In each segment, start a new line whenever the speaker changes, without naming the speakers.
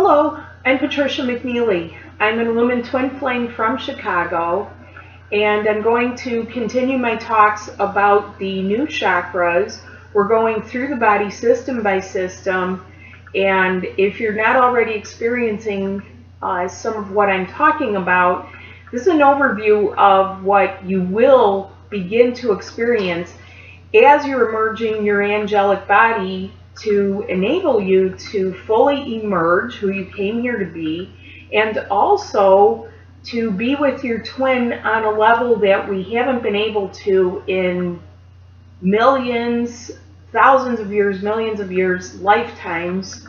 Hello, I'm Patricia McNeely. I'm an Lumen Twin Flame from Chicago, and I'm going to continue my talks about the new chakras. We're going through the body system by system, and if you're not already experiencing some of what I'm talking about, this is an overview of what you will begin to experience as you're emerging your angelic body to enable you to fully emerge who you came here to be, and also to be with your twin on a level that we haven't been able to in millions, thousands of years, millions of years, lifetimes.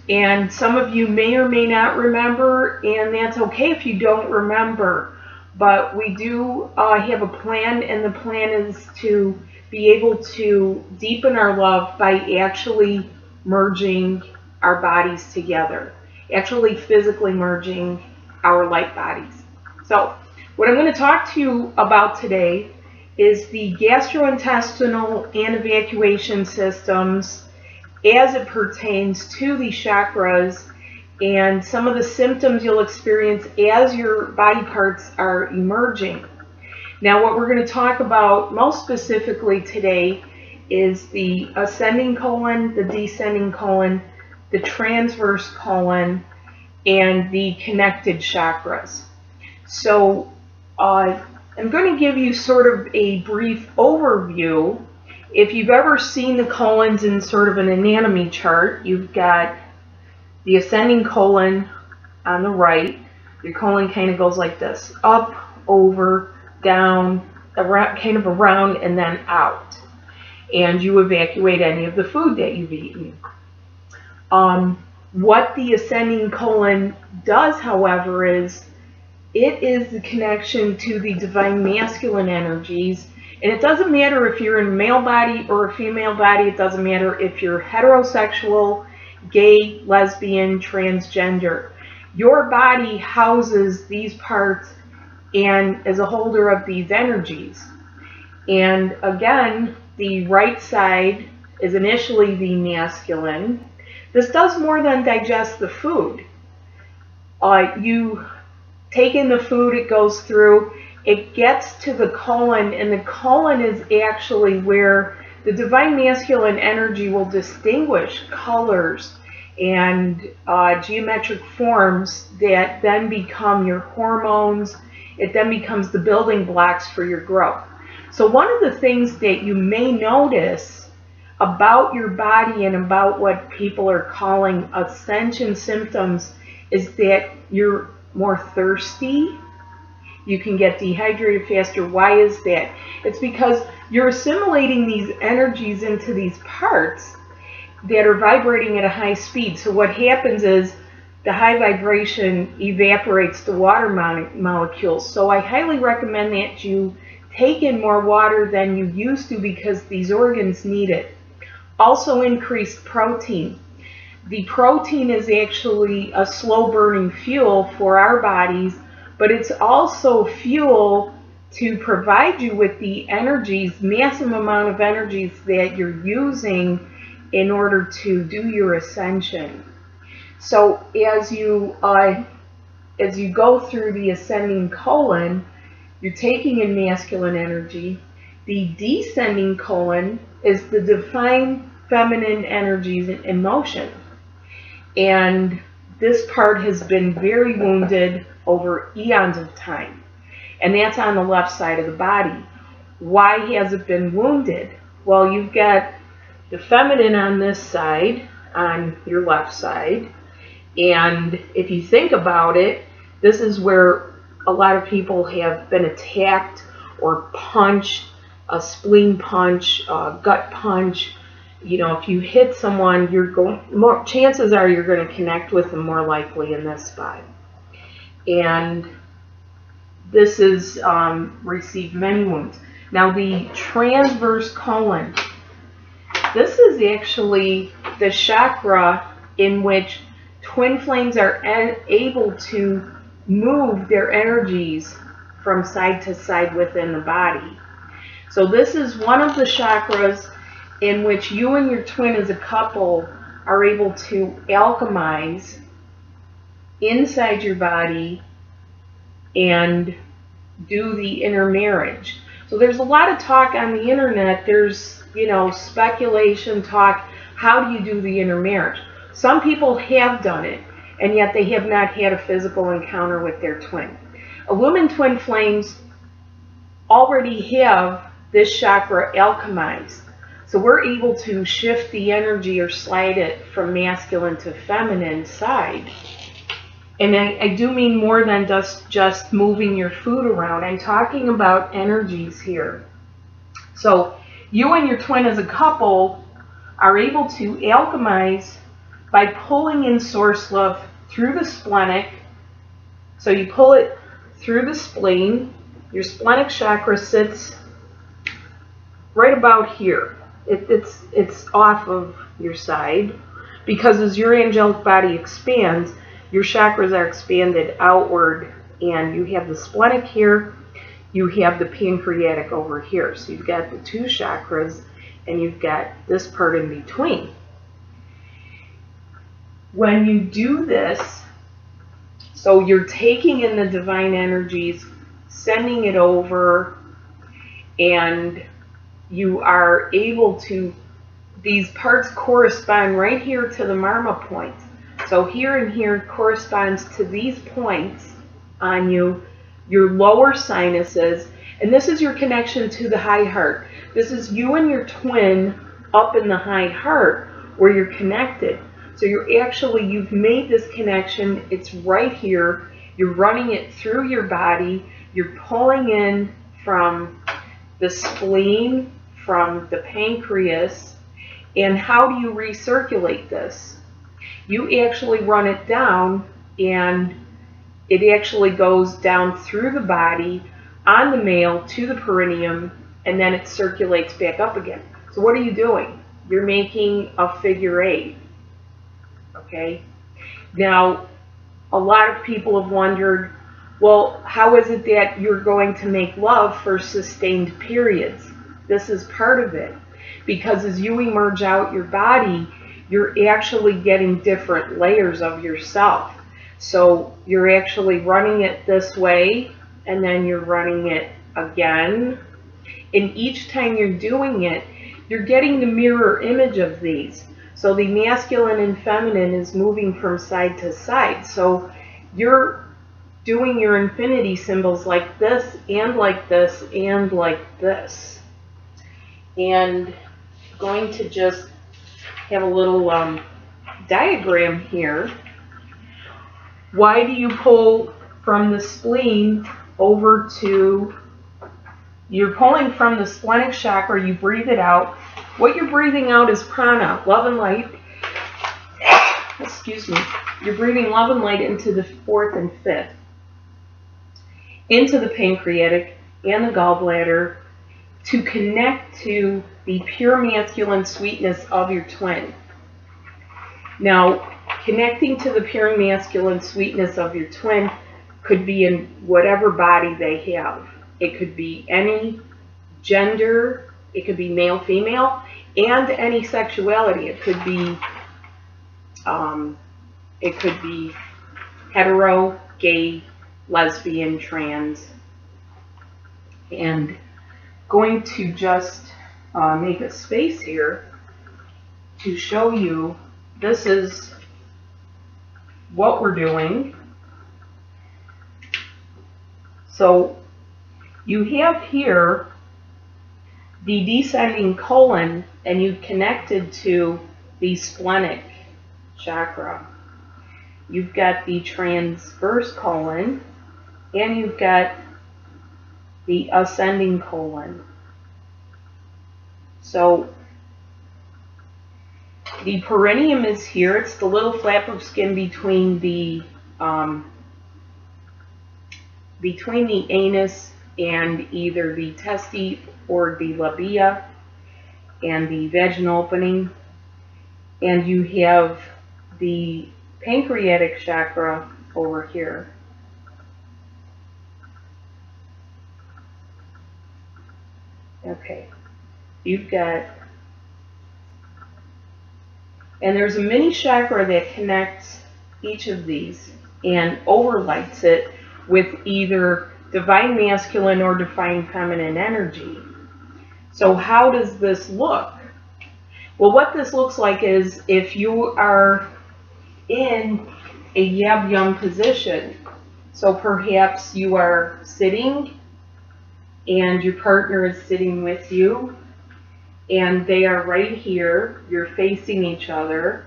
And some of you may or may not remember, and that's okay if you don't remember. But we do have a plan, and the plan is to be able to deepen our love by actually merging our bodies together, actually physically merging our light bodies. So what I'm going to talk to you about today is the gastrointestinal and evacuation systems as it pertains to the chakras and some of the symptoms you'll experience as your body parts are emerging. Now, what we're going to talk about most specifically today is the ascending colon, the descending colon, the transverse colon, and the connected chakras. So I'm going to give you sort of a brief overview. If you've ever seen the colons in sort of an anatomy chart, you've got the ascending colon on the right. Your colon kind of goes like this: up, over, down, around, kind of around, and then out. And you evacuate any of the food that you've eaten. What the ascending colon does, however, is it is the connection to the divine masculine energies. And it doesn't matter if you're in a male body or a female body. It doesn't matter if you're heterosexual, gay, lesbian, transgender. Your body houses these parts and is a holder of these energies. And again, the right side is initially the masculine. This does more than digest the food. You take in the food, it goes through, it gets to the colon, and the colon is actually where the divine masculine energy will distinguish colors and geometric forms that then become your hormones. It then becomes the building blocks for your growth. So one of the things that you may notice about your body and about what people are calling ascension symptoms is that you're more thirsty. You can get dehydrated faster. Why is that? It's because you're assimilating these energies into these parts that are vibrating at a high speed. So what happens is the high vibration evaporates the water molecules. So I highly recommend that you take in more water than you used to because these organs need it. Also, increased protein. The protein is actually a slow burning fuel for our bodies, but it's also fuel to provide you with the energies, massive amount of energies that you're using in order to do your ascension. So as you go through the ascending colon, you're taking in masculine energy. The descending colon is the divine feminine energies in motion. And this part has been very wounded over eons of time. And that's on the left side of the body. Why has it been wounded? Well, you've got the feminine on this side, on your left side. And if you think about it, this is where a lot of people have been attacked or punched, a spleen punch, a gut punch. You know, if you hit someone, chances are you're going to connect with them more likely in this spot. And this is received many wounds. Now the transverse colon, this is actually the chakra in which twin flames are able to move their energies from side to side within the body. So this is one of the chakras in which you and your twin as a couple are able to alchemize inside your body and do the intermarriage. So there's a lot of talk on the internet. There's, speculation talk. How do you do the intermarriage? Some people have done it, and yet they have not had a physical encounter with their twin. Illumined twin flames already have this chakra alchemized. So we're able to shift the energy or slide it from masculine to feminine side. And I do mean more than just moving your food around. I'm talking about energies here. So you and your twin as a couple are able to alchemize by pulling in source love through the splenic. So you pull it through the spleen. Your splenic chakra sits right about here. It's off of your side, because as your angelic body expands, your chakras are expanded outward, and you have the splenic here, you have the pancreatic over here. So you've got the two chakras, and you've got this part in between. When you do this, so you're taking in the divine energies, sending it over, and you are able to, these parts correspond right here to the marma points. So here and here corresponds to these points on you, your lower sinuses, and this is your connection to the high heart. This is you and your twin up in the high heart where you're connected. So you've made this connection. It's right here. You're running it through your body. You're pulling in from the spleen, from the pancreas. And how do you recirculate this? You actually run it down, and it actually goes down through the body on the male to the perineum, and then it circulates back up again. So what are you doing? You're making a figure 8. Okay? Now, a lot of people have wondered, well, how is it that you're going to make love for sustained periods? This is part of it. Because as you emerge out your body, you're actually getting different layers of yourself. So you're actually running it this way, and then you're running it again. And each time you're doing it, you're getting the mirror image of these. So the masculine and feminine is moving from side to side. So you're doing your infinity symbols like this, and like this, and like this. And I'm going to just have a little diagram here. Why do you pull from the spleen over to, you're pulling from the splenic chakra, you breathe it out. What you're breathing out is prana, love and light. Excuse me. You're breathing love and light into the 4th and 5th, into the pancreatic and the gallbladder, to connect to the pure masculine sweetness of your twin. Now, connecting to the pure masculine sweetness of your twin could be in whatever body they have. It could be any gender, it could be male, female, and any sexuality. It could be hetero, gay, lesbian, trans. And going to just make a space here to show you this is what we're doing. So you have here the descending colon, and you've connected to the splenic chakra. You've got the transverse colon, and you've got the ascending colon. So the perineum is here. It's the little flap of skin between the anus and either the testes or the labia and the vaginal opening. And you have the pancreatic chakra over here. Okay, you've got, and there's a mini chakra that connects each of these. and overlights it with either divine masculine or divine feminine energy. So how does this look? Well, what this looks like is if you are in a yab yum position. So perhaps you are sitting and your partner is sitting with you and they are right here, you're facing each other.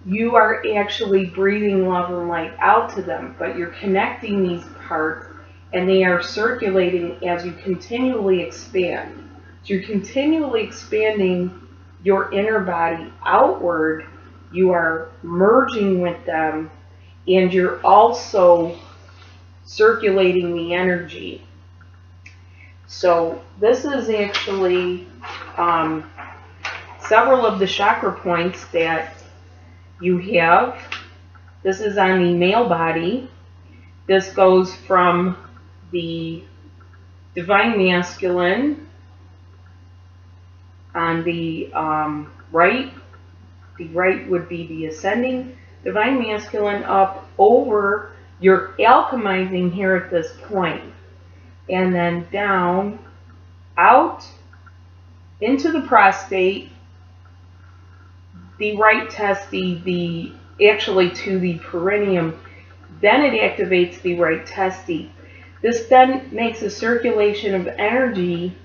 You are actually breathing love and light out to them, but you're connecting these parts and they are circulating as you continually expand. So you're continually expanding your inner body outward. You are merging with them and you're also circulating the energy. So this is actually several of the chakra points that you have. This is on the male body. This goes from the divine masculine on the right. The right would be the ascending divine masculine up over. You're alchemizing here at this point. And then down, out, into the prostate, the right testy, actually to the perineum. Then it activates the right testy. This then makes a circulation of energy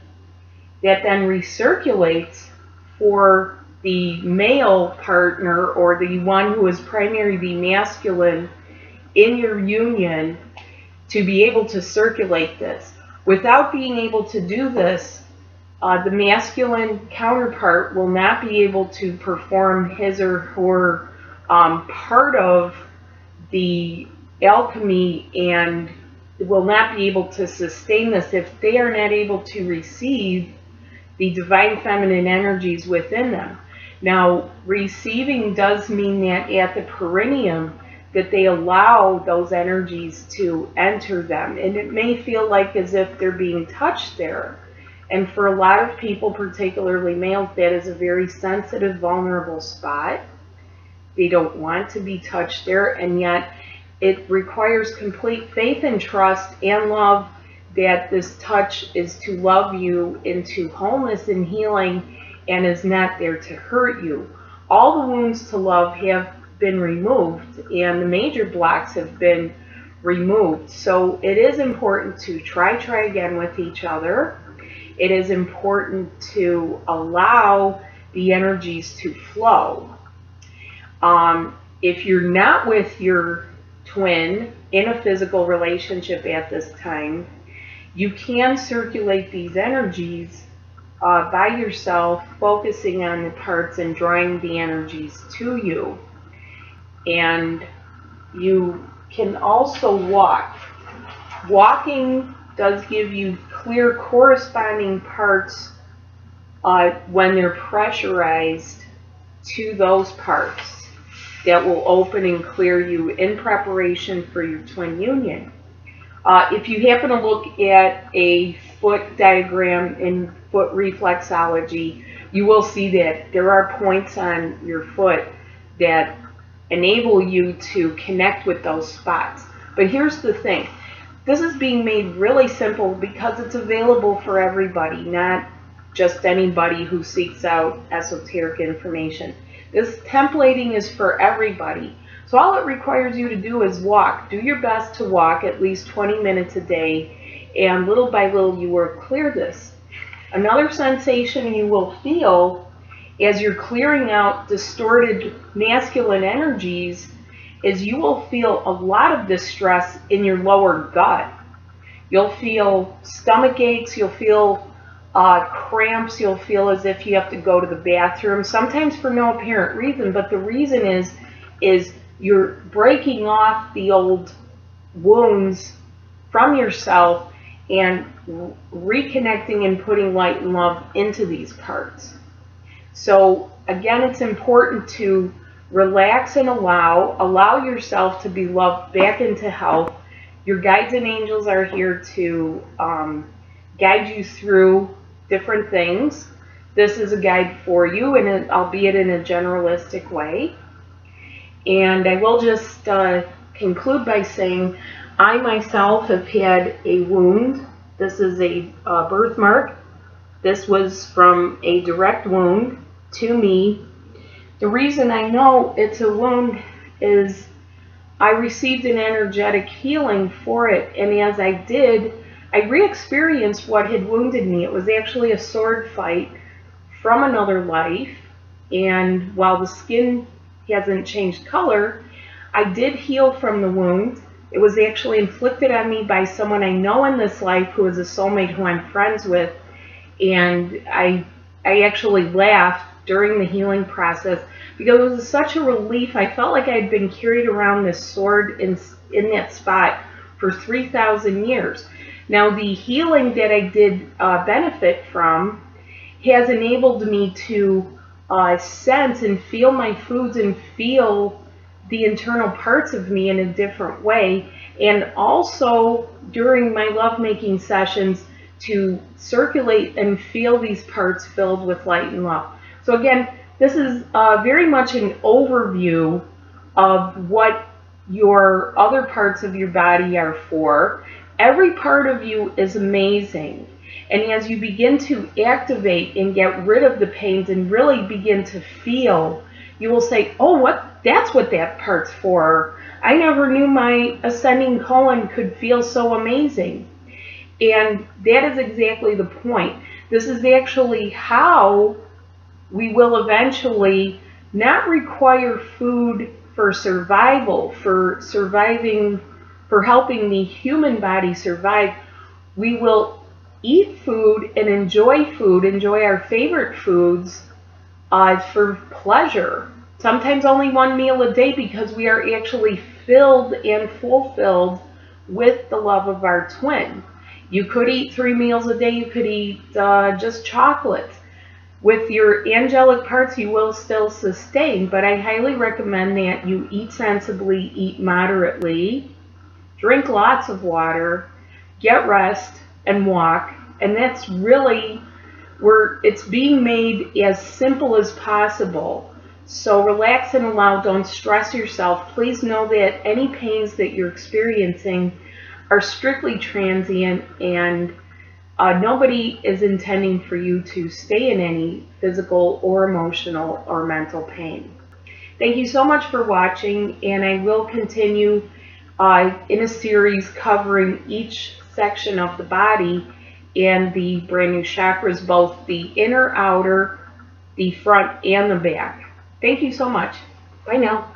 that then recirculates for the male partner or the one who is primarily the masculine in your union to be able to circulate this. Without being able to do this, the masculine counterpart will not be able to perform his or her part of the alchemy and will not be able to sustain this if they are not able to receive the divine feminine energies within them. Now, receiving does mean that at the perineum, that they allow those energies to enter them. And it may feel like as if they're being touched there. And for a lot of people, particularly males, that is a very sensitive, vulnerable spot. They don't want to be touched there, and yet it requires complete faith and trust and love that this touch is to love you into wholeness and healing and is not there to hurt you. All the wounds to love have been removed and the major blocks have been removed. So it is important to try again with each other. It is important to allow the energies to flow. If you're not with your twin in a physical relationship at this time, you can circulate these energies by yourself, focusing on the parts and drawing the energies to you. And you can also walk. Walking does give you clear corresponding parts when they're pressurized to those parts that will open and clear you in preparation for your twin union. If you happen to look at a foot diagram in foot reflexology, you will see that there are points on your foot that enable you to connect with those spots. But here's the thing. This is being made really simple because it's available for everybody, not just anybody who seeks out esoteric information. This templating is for everybody. So all it requires you to do is walk. Do your best to walk at least 20 minutes a day, and little by little you will clear this. Another sensation you will feel as you're clearing out distorted masculine energies is you will feel a lot of distress in your lower gut. You'll feel stomach aches, you'll feel cramps, you'll feel as if you have to go to the bathroom, sometimes for no apparent reason, but the reason is you're breaking off the old wounds from yourself and reconnecting and putting light and love into these parts. So again, it's important to relax and allow yourself to be loved back into health. Your guides and angels are here to guide you through different things. This is a guide for you, and albeit in a generalistic way. And I will just conclude by saying I myself have had a wound. This is a birthmark. This was from a direct wound to me. The reason I know it's a wound is I received an energetic healing for it, and as I did, I re-experienced what had wounded me. It was actually a sword fight from another life, and while the skin hasn't changed color, I did heal from the wound. It was actually inflicted on me by someone I know in this life who is a soulmate who I'm friends with, and I actually laughed during the healing process because it was such a relief. I felt like I'd been carried around this sword in that spot for 3,000 years. Now, the healing that I did benefit from has enabled me to sense and feel my foods and feel the internal parts of me in a different way, and also during my lovemaking sessions to circulate and feel these parts filled with light and love. So again, this is very much an overview of what your other parts of your body are for. Every part of you is amazing. And as you begin to activate and get rid of the pains and really begin to feel, you will say, oh, that's what that part's for. I never knew my ascending colon could feel so amazing. And that is exactly the point. This is actually how we will eventually not require food for survival, for surviving, for helping the human body survive. We will eat food and enjoy our favorite foods for pleasure. Sometimes only one meal a day, because we are actually filled and fulfilled with the love of our twin. You could eat 3 meals a day. You could eat just chocolate. With your angelic parts, you will still sustain, but I highly recommend that you eat sensibly, eat moderately, drink lots of water, get rest, and walk. And that's really where it's being made as simple as possible. So relax and allow, don't stress yourself. Please know that any pains that you're experiencing are strictly transient, and nobody is intending for you to stay in any physical or emotional or mental pain. Thank you so much for watching, and I will continue in a series covering each section of the body and the brand new chakras, both the inner, outer, the front, and the back. Thank you so much. Bye now.